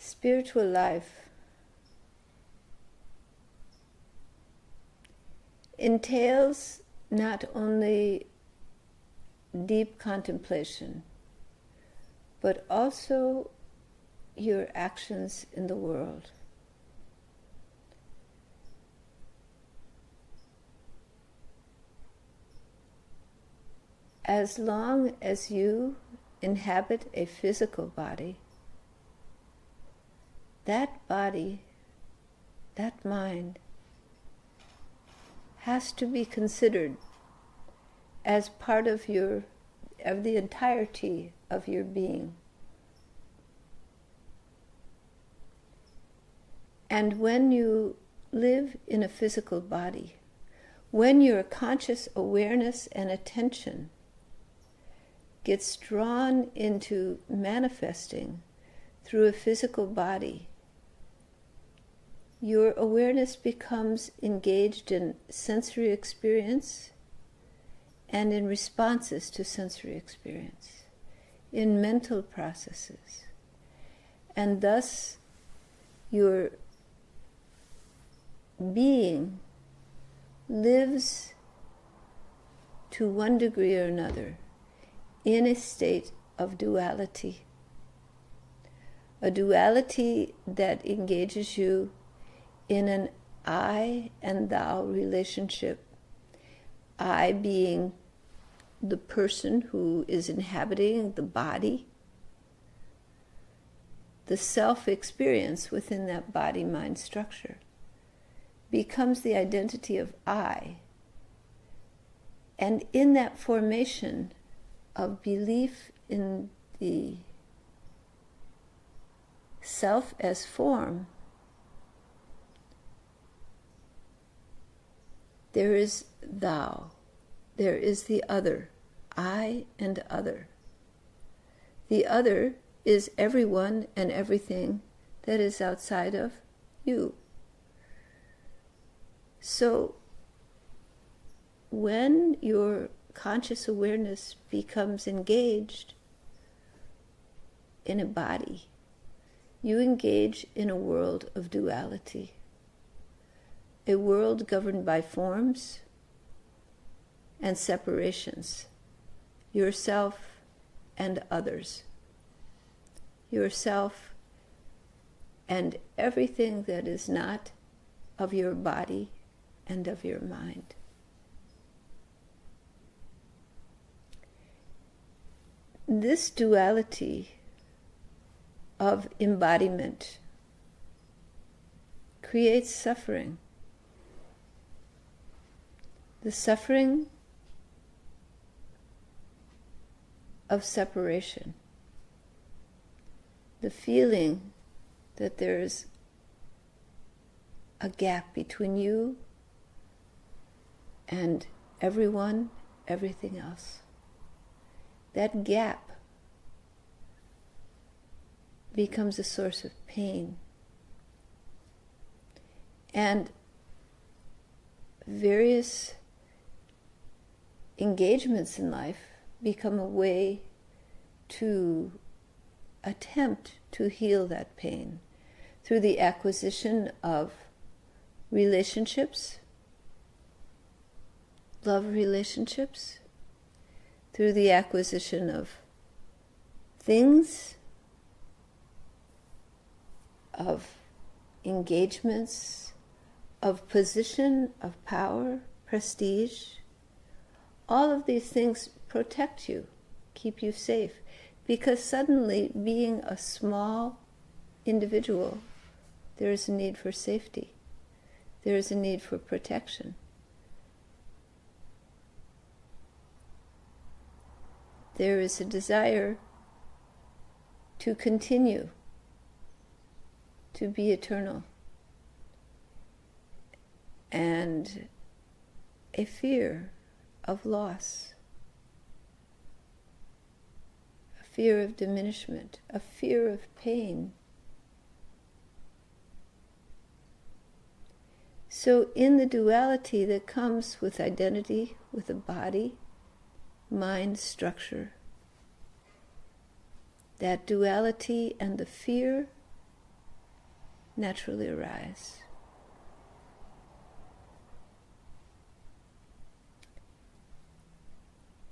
Spiritual life entails not only deep contemplation, but also your actions in the world. As long as you inhabit a physical body, that mind, has to be considered as part of the entirety of your being. And when you live in a physical body, when your conscious awareness and attention gets drawn into manifesting through a physical body, your awareness becomes engaged in sensory experience and in responses to sensory experience, in mental processes. And thus, your being lives to one degree or another in a state of duality. A duality that engages you in an I and thou relationship. I being the person who is inhabiting the body, the self-experience within that body-mind structure becomes the identity of I. And in that formation of belief in the self as form, there is thou, there is the other, I and other. The other is everyone and everything that is outside of you. So when your conscious awareness becomes engaged in a body, you engage in a world of duality, a world governed by forms and separations, yourself and others, yourself and everything that is not of your body and of your mind. This duality of embodiment creates suffering. The suffering of separation, the feeling that there's a gap between you and everyone, everything else. That gap becomes a source of pain. And various engagements in life become a way to attempt to heal that pain through the acquisition of relationships, love relationships, through the acquisition of things, of engagements, of position, of power, prestige. All of these things protect you, keep you safe, because suddenly, being a small individual, there is a need for safety. There is a need for protection. There is a desire to continue, to be eternal, and a fear of loss, a fear of diminishment, a fear of pain. So in the duality that comes with identity, with a body, mind structure, that duality and the fear naturally arise.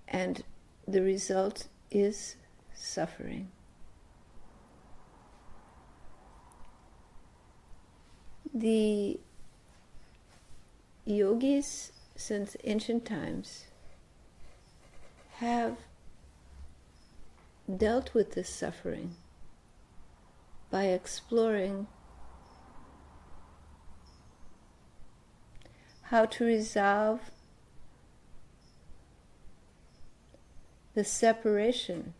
And the result is suffering. The yogis since ancient times have dealt with this suffering by exploring how to resolve the separation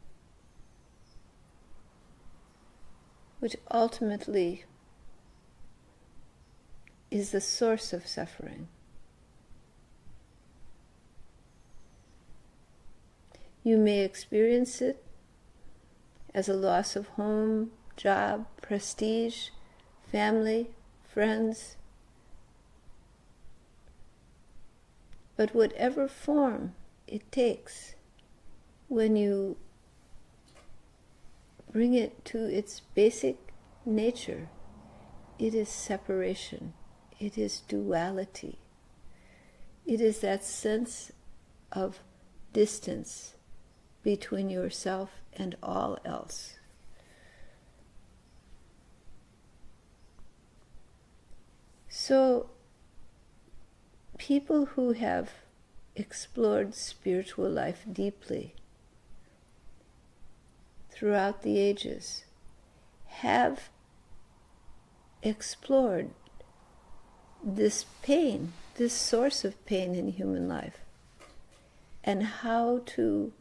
which ultimately is the source of suffering. You may experience it as a loss of home, job, prestige, family, friends. But whatever form it takes, when you bring it to its basic nature, it is separation. It is duality. It is that sense of distance between yourself and all else. So, people who have explored spiritual life deeply throughout the ages have explored this pain, this source of pain in human life, and how to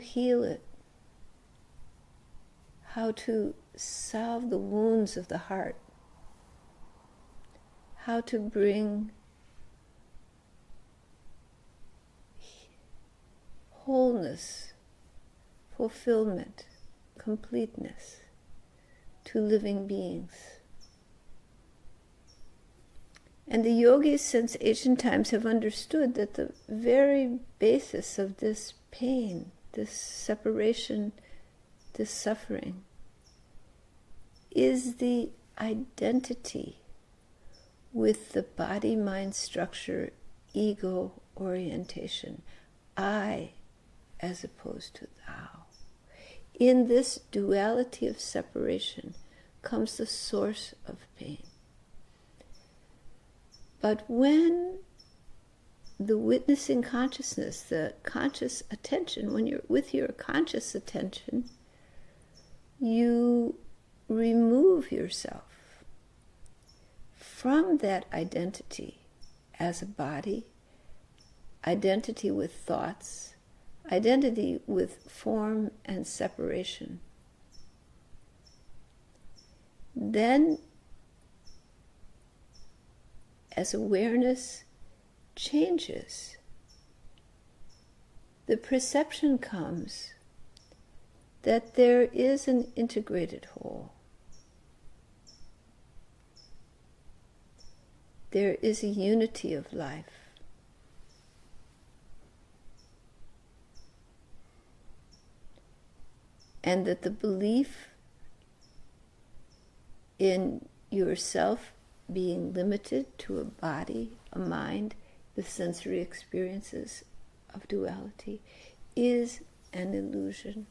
heal it, how to salve the wounds of the heart, how to bring wholeness, fulfillment, completeness to living beings. And the yogis since ancient times have understood that the very basis of this pain, this separation, this suffering, is the identity with the body-mind structure, ego orientation, I as opposed to thou. In this duality of separation comes the source of pain. But when the witnessing consciousness, the conscious attention, when you're with your conscious attention, you remove yourself from that identity as a body, identity with thoughts, identity with form and separation. Then, as awareness changes, the perception comes that there is an integrated whole. There is a unity of life. And that the belief in yourself being limited to a body, a mind, the sensory experiences of duality is an illusion.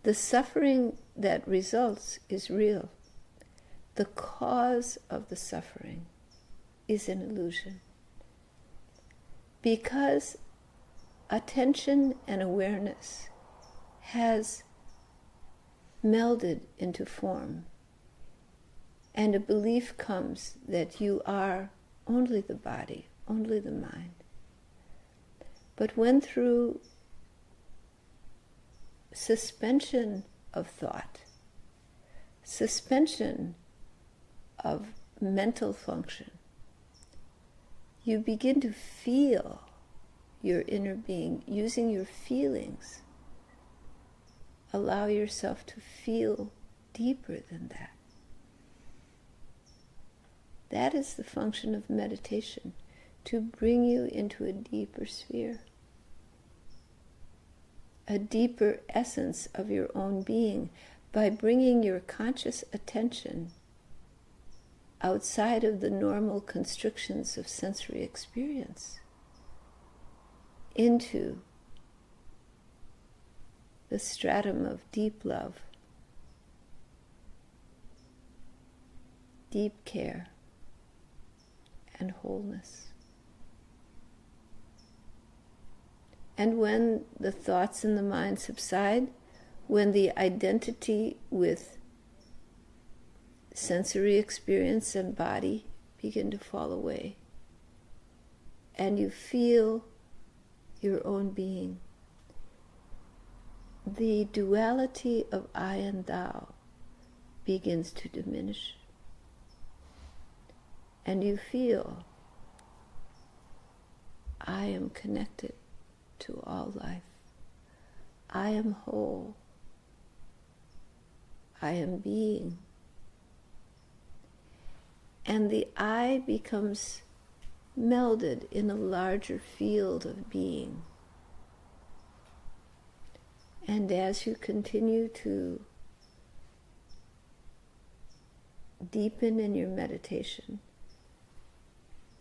The suffering that results is real. The cause of the suffering is an illusion. Because attention and awareness has melded into form, and a belief comes that you are only the body, only the mind. But when through suspension of thought, suspension of mental function, you begin to feel your inner being, using your feelings. Allow yourself to feel deeper than that. That is the function of meditation, to bring you into a deeper sphere. a deeper essence of your own being by bringing your conscious attention outside of the normal constrictions of sensory experience into the stratum of deep love, deep care, and wholeness. And when the thoughts in the mind subside, when the identity with sensory experience and body begin to fall away, and you feel your own being, the duality of I and thou begins to diminish. And you feel, I am connected to all life. I am whole. I am being. And the I becomes melded in a larger field of being. And as you continue to deepen in your meditation,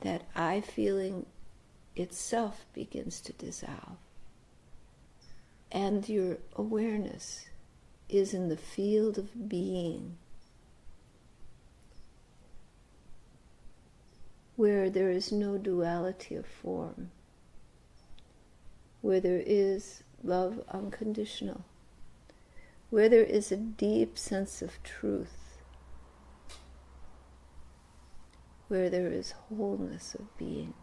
that I feeling itself begins to dissolve. And your awareness is in the field of being, where there is no duality of form, where there is love unconditional, where there is a deep sense of truth, where there is wholeness of being.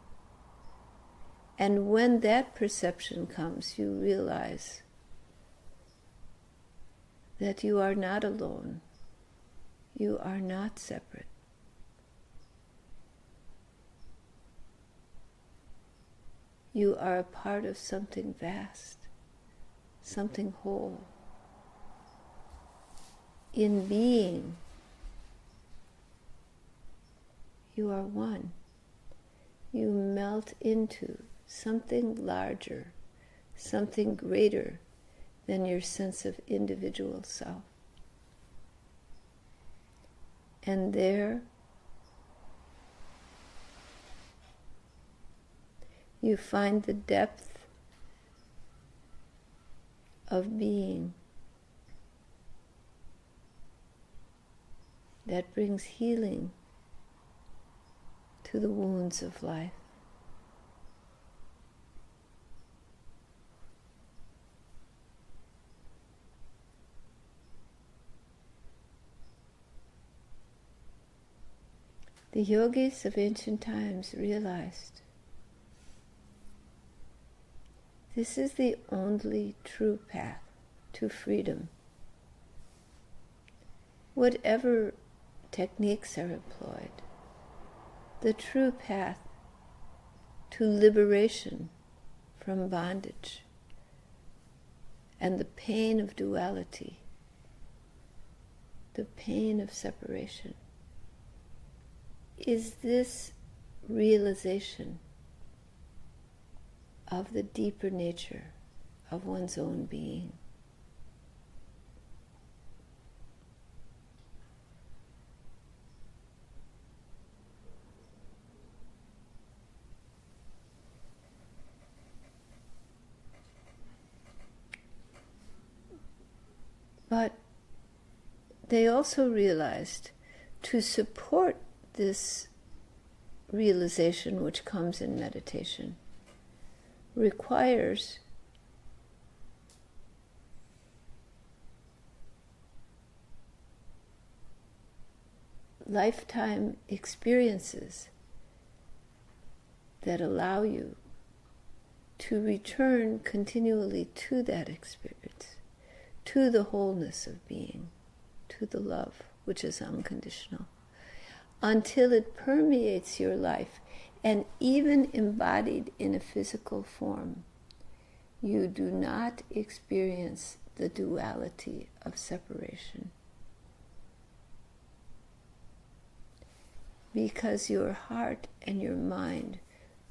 And when that perception comes, you realize that you are not alone, you are not separate. You are a part of something vast, something whole. In being, you are one. You melt into something larger, something greater than your sense of individual self. And there, you find the depth of being that brings healing to the wounds of life. The yogis of ancient times realized this is the only true path to freedom. Whatever techniques are employed, the true path to liberation from bondage and the pain of duality, the pain of separation, is this realization of the deeper nature of one's own being. But they also realized to support this realization which comes in meditation requires lifetime experiences that allow you to return continually to that experience, to the wholeness of being, to the love which is unconditional, until it permeates your life. And even embodied in a physical form, you do not experience the duality of separation. Because your heart and your mind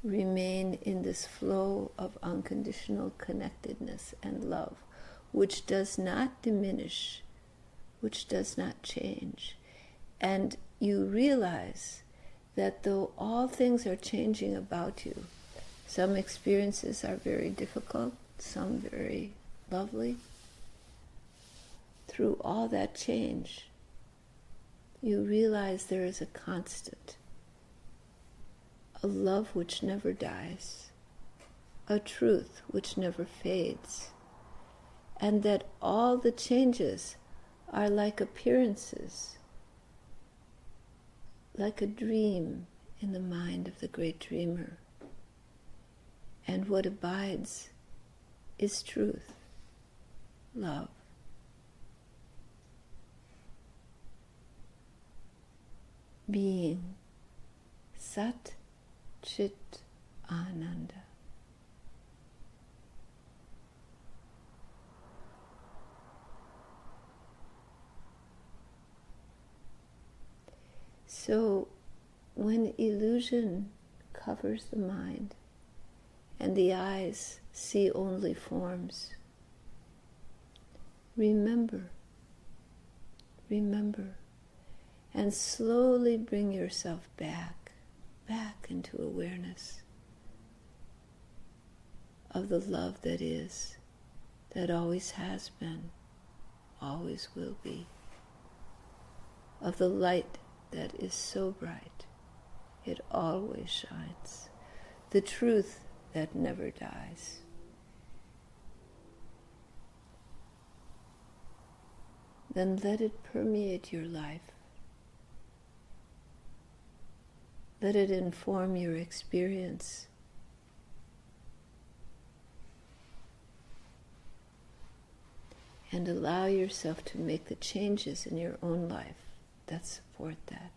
remain in this flow of unconditional connectedness and love, which does not diminish, which does not change. And you realize that though all things are changing about you, some experiences are very difficult, some very lovely, through all that change, you realize there is a constant, a love which never dies, a truth which never fades, and that all the changes are like appearances, like a dream in the mind of the great dreamer. And what abides is truth, love. Being, Sat Chit Ananda. So, when illusion covers the mind and the eyes see only forms, remember, and slowly bring yourself back into awareness of the love that is, that always has been, always will be, of the light that is so bright, it always shines, the truth that never dies. Then let it permeate your life. Let it inform your experience. And allow yourself to make the changes in your own life that support that.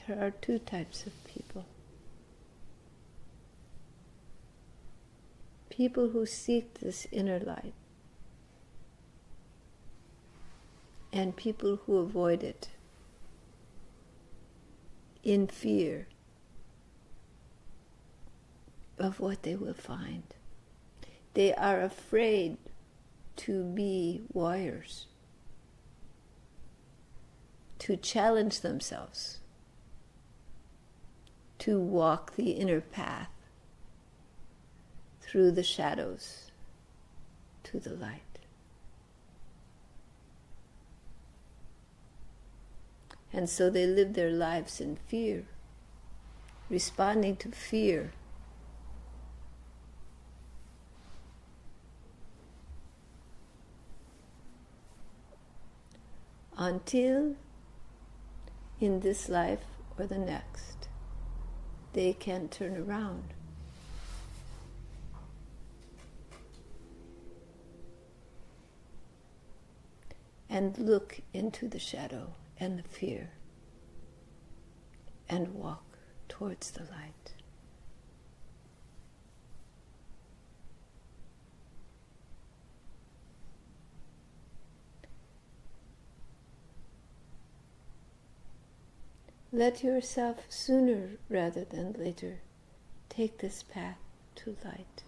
There are two types of people. People who seek this inner light, and people who avoid it in fear of what they will find. They are afraid to be warriors, to challenge themselves, to walk the inner path through the shadows to the light. And so they live their lives in fear, responding to fear. Until in this life or the next, they can turn around. And look into the shadow and the fear and walk towards the light. Let yourself sooner rather than later take this path to light.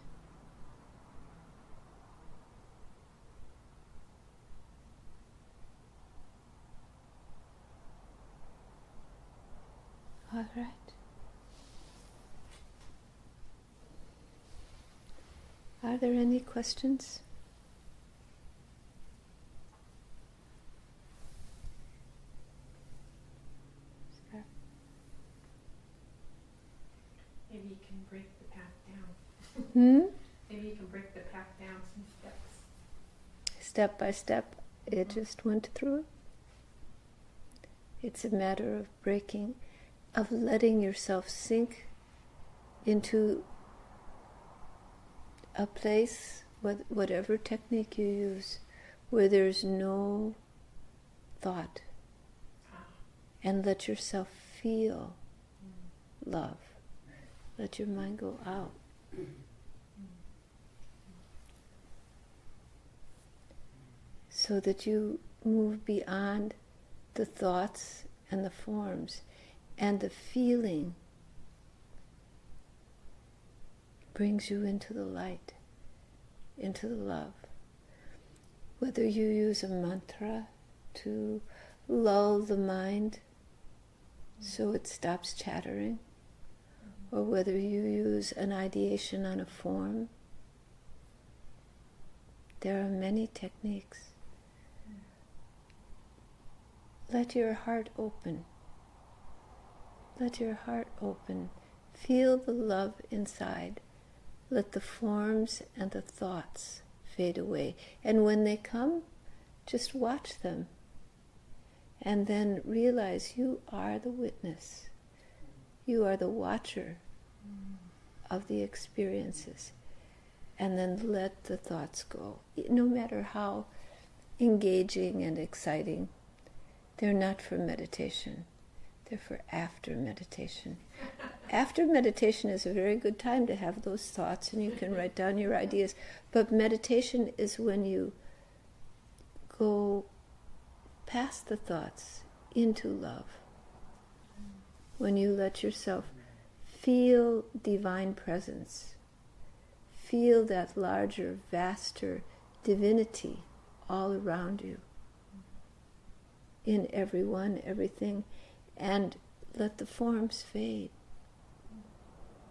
All right. Are there any questions? Maybe you can break the path down. Maybe you can break the path down some steps. Step by step, it just went through it. It's a matter of breaking, of letting yourself sink into a place, whatever technique you use, where there's no thought and let yourself feel love. Let your mind go out. So that you move beyond the thoughts and the forms, and the feeling brings you into the light, into the love. Whether you use a mantra to lull the mind so it stops chattering, or whether you use an ideation on a form, there are many techniques. Let your heart open. Let your heart open. Feel the love inside. Let the forms and the thoughts fade away. And when they come, just watch them. And then realize you are the witness. You are the watcher of the experiences. And then let the thoughts go. No matter how engaging and exciting, they're not for meditation. They're for after meditation. After meditation is a very good time to have those thoughts, and you can write down your ideas. But meditation is when you go past the thoughts into love. When you let yourself feel divine presence. Feel that larger, vaster divinity all around you. In everyone, everything, and let the forms fade.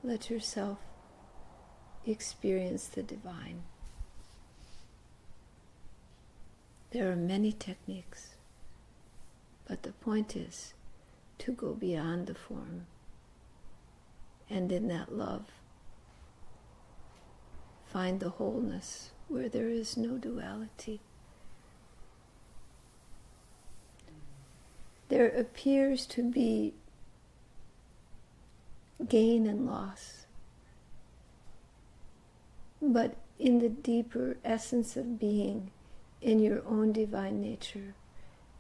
Let yourself experience the divine. There are many techniques, but the point is to go beyond the form, and in that love, find the wholeness where there is no duality. There appears to be gain and loss, but in the deeper essence of being, in your own divine nature,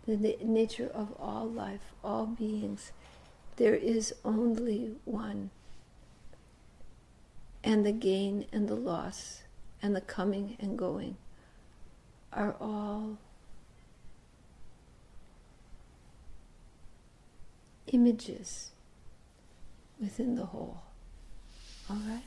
the nature of all life, all beings, there is only one. And the gain and the loss and the coming and going are all images within the whole. All right?